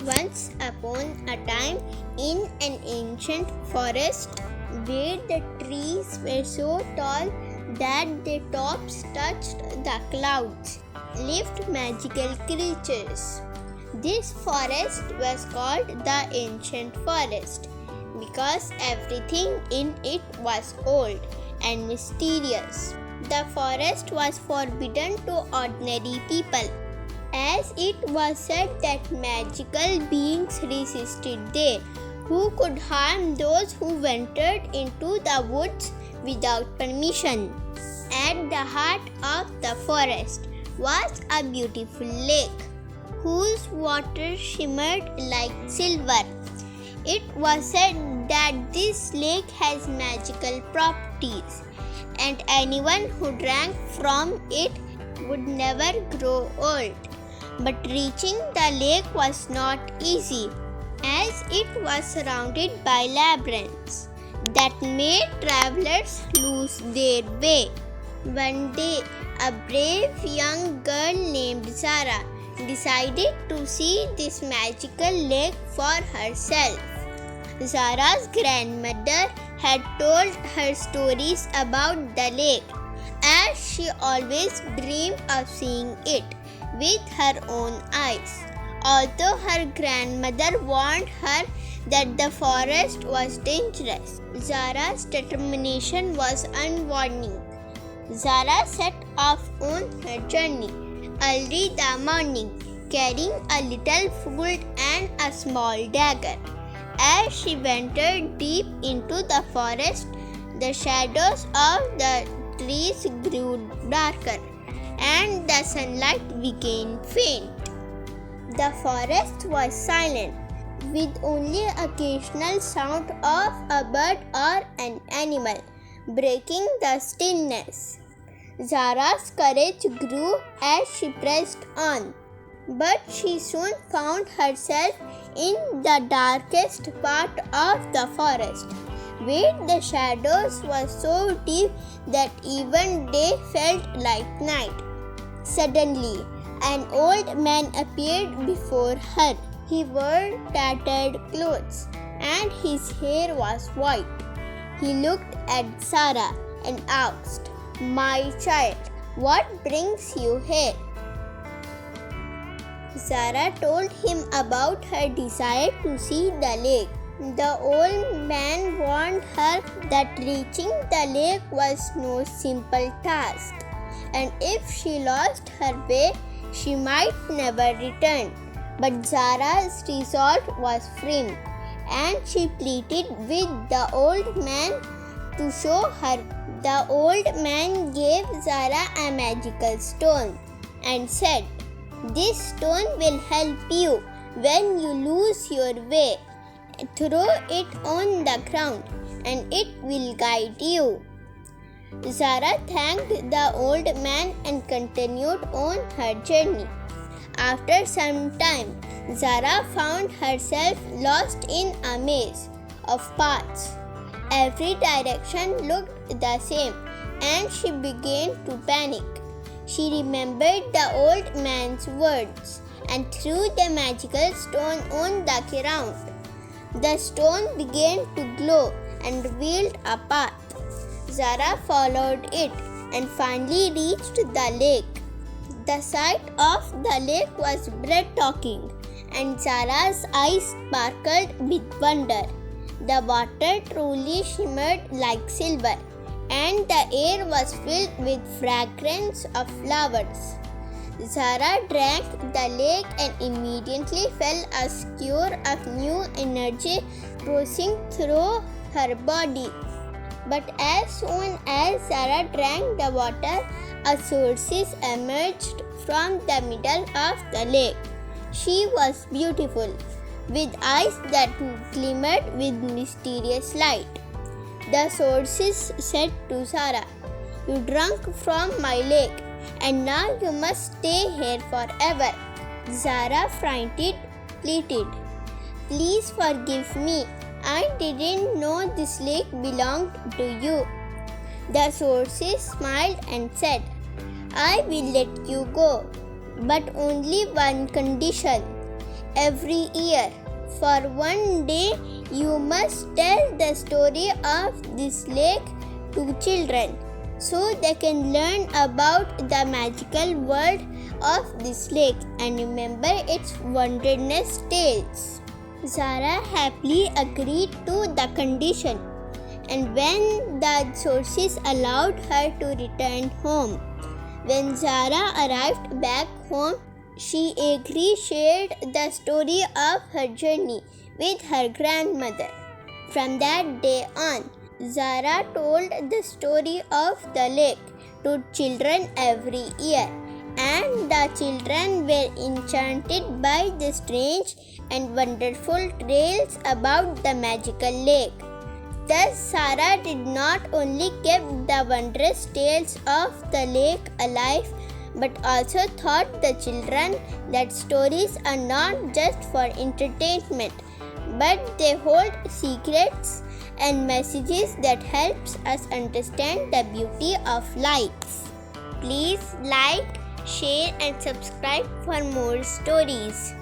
Once upon a time, in an ancient forest, where the trees were so tall that their tops touched the clouds, lived magical creatures. This forest was called the Ancient Forest because everything in it was old and mysterious. The forest was forbidden to ordinary people, as it was said that magical beings resisted there, who could harm those who ventured into the woods without permission. At the heart of the forest was a beautiful lake, whose water shimmered like silver. It was said that this lake has magical properties, and anyone who drank from it would never grow old. But reaching the lake was not easy, as it was surrounded by labyrinths that made travelers lose their way. One day, a brave young girl named Zahra decided to see this magical lake for herself. Zahra's grandmother had told her stories about the lake, as she always dreamed of seeing it with her own eyes. Although her grandmother warned her that the forest was dangerous, Zahra's determination was unwarning. Zahra set off on her journey early the morning, carrying a little food and a small dagger. As she ventured deep into the forest, the shadows of the trees grew darker, and the sunlight became faint. The forest was silent, with only occasional sound of a bird or an animal breaking the stillness. Zahra's courage grew as she pressed on, but she soon found herself in the darkest part of the forest, where the shadows were so deep that even day felt like night. Suddenly, an old man appeared before her. He wore tattered clothes, and his hair was white. He looked at Zahra and asked, "My child, what brings you here?" Zahra told him about her desire to see the lake. The old man warned her that reaching the lake was no simple task, and if she lost her way, she might never return. But Zahra's resolve was firm, and she pleaded with the old man to show her. The old man gave Zahra a magical stone and said, "This stone will help you when you lose your way. Throw it on the ground and it will guide you." Zahra thanked the old man and continued on her journey. After some time, Zahra found herself lost in a maze of paths. Every direction looked the same, and she began to panic. She remembered the old man's words and threw the magical stone on the ground. The stone began to glow and revealed a path. Zahra followed it and finally reached the lake. The sight of the lake was breathtaking, and Zahra's eyes sparkled with wonder. The water truly shimmered like silver, and the air was filled with fragrance of flowers. Zahra drank the lake and immediately felt a skewer of new energy coursing through her body. But as soon as Zahra drank the water, a Sorceress emerged from the middle of the lake. She was beautiful, with eyes that glimmered with mysterious light. The Sorceress said to Zahra, "You drank from my lake, and now you must stay here forever." Zahra, frightened, pleaded, "Please forgive me. I didn't know this lake belonged to you." The Sorceress smiled and said, "I will let you go, but only one condition. every year. For one day, you must tell the story of this lake to children so they can learn about the magical world of this lake and remember its wondrous tales. Zahra happily agreed to the condition, and when the sorceress allowed her to return home. When Zahra arrived back home, she eagerly shared the story of her journey with her grandmother. From that day on, Zahra told the story of the lake to children every year, and the children were enchanted by the strange and wonderful tales about the magical lake. Thus, Zahra did not only keep the wondrous tales of the lake alive, but also taught the children that stories are not just for entertainment, but they hold secrets and messages that helps us understand the beauty of life. Please like, share and subscribe for more stories.